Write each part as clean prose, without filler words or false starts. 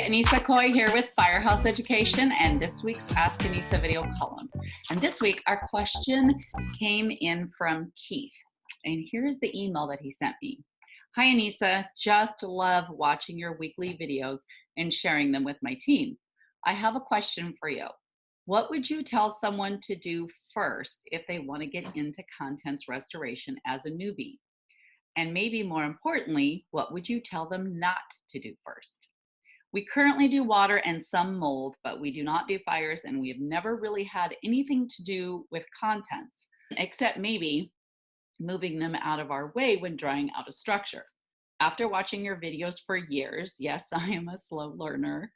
Anissa Coy here with Firehouse Education and this week's Ask Anissa video column. And this week our question came in from Keith. And here's the email that he sent me. Hi Anissa, just love watching your weekly videos and sharing them with my team. I have a question for you. What would you tell someone to do first if they want to get into contents restoration as a newbie? And maybe more importantly, what would you tell them not to do first? We currently do water and some mold, but we do not do fires, and we have never really had anything to do with contents, except maybe moving them out of our way when drying out a structure. After watching your videos for years, yes, I am a slow learner,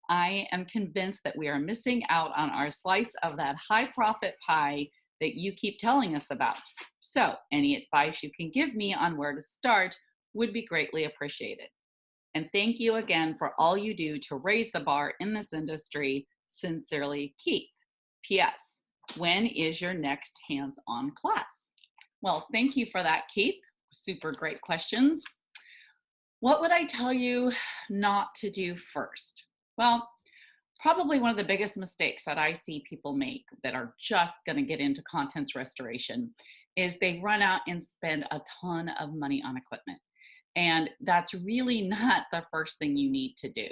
I am convinced that we are missing out on our slice of that high profit pie that you keep telling us about. So any advice you can give me on where to start would be greatly appreciated. And thank you again for all you do to raise the bar in this industry. Sincerely, Keith. P.S. When is your next hands-on class? Well, thank you for that, Keith. Super great questions. What would I tell you not to do first? Well, probably one of the biggest mistakes that I see people make that are just going to get into contents restoration is they run out and spend a ton of money on equipment. And that's really not the first thing you need to do.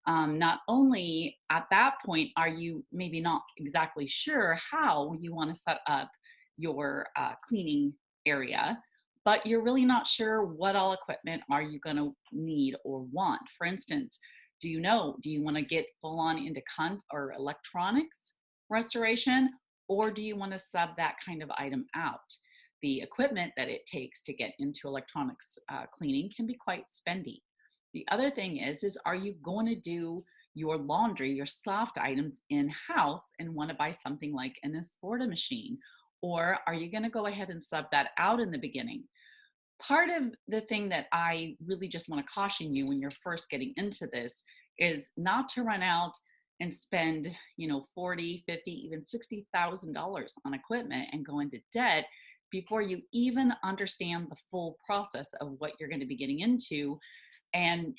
Not only at that point are you maybe not exactly sure how you want to set up your cleaning area, but you're really not sure what all equipment are you going to need or want. For instance, do you want to get full on into or electronics restoration, or do you want to sub that kind of item out? The equipment that it takes to get into electronics cleaning can be quite spendy. The other thing is are you going to do your laundry, your soft items in-house and want to buy something like an Esporta machine? Or are you going to go ahead and sub that out in the beginning? Part of the thing that I really just want to caution you when you're first getting into this is not to run out and spend, $40, $50, even $60,000 on equipment and go into debt before you even understand the full process of what you're going to be getting into. And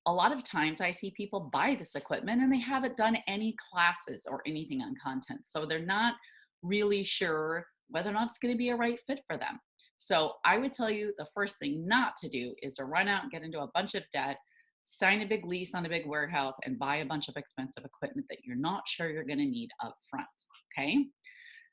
a lot of times I see people buy this equipment and they haven't done any classes or anything on content. So they're not really sure whether or not it's going to be a right fit for them. So I would tell you the first thing not to do is to run out and get into a bunch of debt, sign a big lease on a big warehouse, and buy a bunch of expensive equipment that you're not sure you're going to need up front. Okay?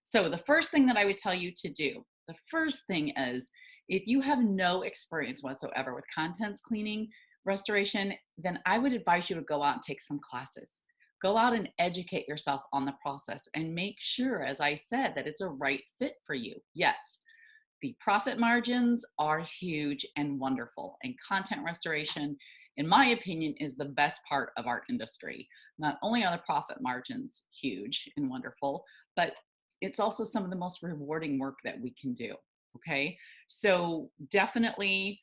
So the first thing that I would tell you to do, the first thing is, if you have no experience whatsoever with contents cleaning restoration, then I would advise you to go out and take some classes. Go out and educate yourself on the process and make sure, as I said, that it's a right fit for you. Yes, the profit margins are huge and wonderful, and content restoration, in my opinion, is the best part of our industry. Not only are the profit margins huge and wonderful, but it's also some of the most rewarding work that we can do, okay? So definitely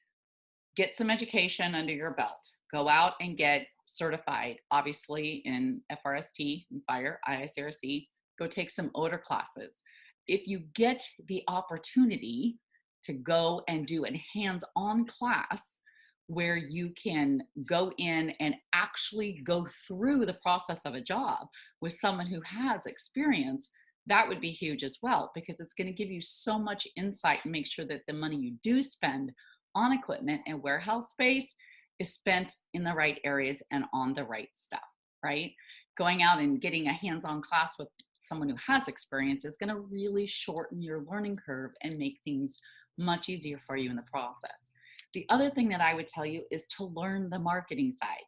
get some education under your belt. Go out and get certified, obviously, in FRST, and Fire, ISRC. Go take some odor classes. If you get the opportunity to go and do a hands-on class where you can go in and actually go through the process of a job with someone who has experience, that would be huge as well, because it's going to give you so much insight and make sure that the money you do spend on equipment and warehouse space is spent in the right areas and on the right stuff, right? Going out and getting a hands-on class with someone who has experience is going to really shorten your learning curve and make things much easier for you in the process. The other thing that I would tell you is to learn the marketing side.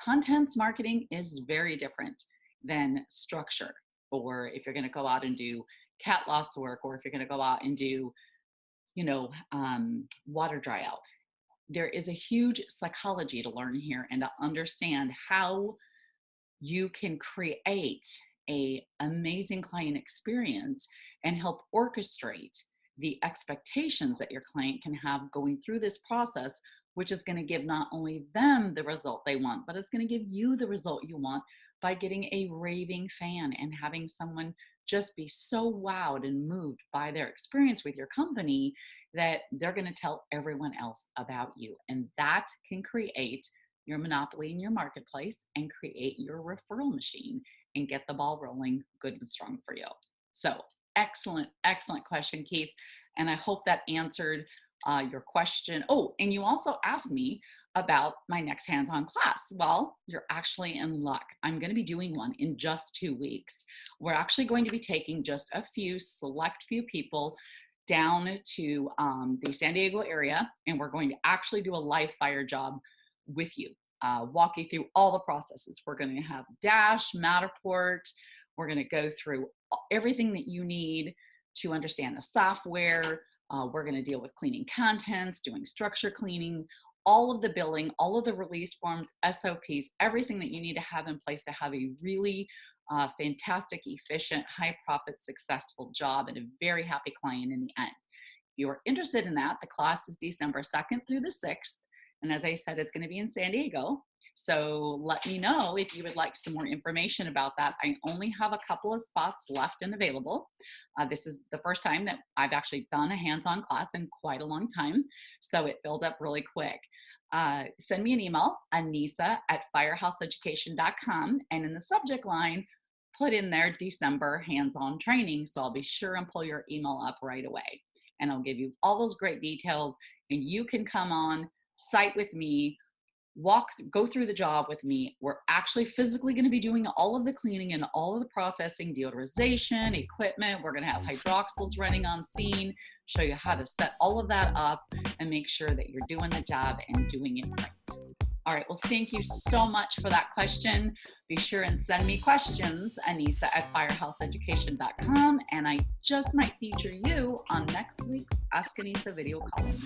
Contents marketing is very different than structure. Or if you're going to go out and do cat loss work, or if you're going to go out and do, water dry out. There is a huge psychology to learn here and to understand how you can create an amazing client experience and help orchestrate the expectations that your client can have going through this process, which is going to give not only them the result they want, but it's going to give you the result you want by getting a raving fan and having someone just be so wowed and moved by their experience with your company that they're going to tell everyone else about you. And that can create your monopoly in your marketplace and create your referral machine and get the ball rolling good and strong for you. So excellent, excellent question, Keith. And I hope that answered your question. Oh, and you also asked me about my next hands-on class. Well, you're actually in luck. I'm going to be doing one in just 2 weeks. We're actually going to be taking just a select few people down to the San Diego area, and we're going to actually do a live fire job with you, walk you through all the processes. We're going to have Dash, Matterport. We're going to go through everything that you need to understand the software. We're going to deal with cleaning contents, doing structure cleaning, all of the billing, all of the release forms, SOPs, everything that you need to have in place to have a really fantastic, efficient, high profit, successful job and a very happy client in the end. If you're interested in that, the class is December 2nd through the 6th. And as I said, it's going to be in San Diego. So let me know if you would like some more information about that. I only have a couple of spots left and available. This is the first time that I've actually done a hands-on class in quite a long time. So it filled up really quick. Send me an email, anisa@firehouseeducation.com. And in the subject line, put in there December hands-on training. So I'll be sure and pull your email up right away. And I'll give you all those great details. And you can come on site with me, go through the job with me. We're actually physically going to be doing all of the cleaning and all of the processing, deodorization, equipment. We're going to have hydroxyls running on scene, show you how to set all of that up and make sure that you're doing the job and doing it right. All right, well, thank you so much for that question. Be sure and send me questions, Anisa@firehouseeducation.com, and I just might feature you on next week's Ask Anisa video column.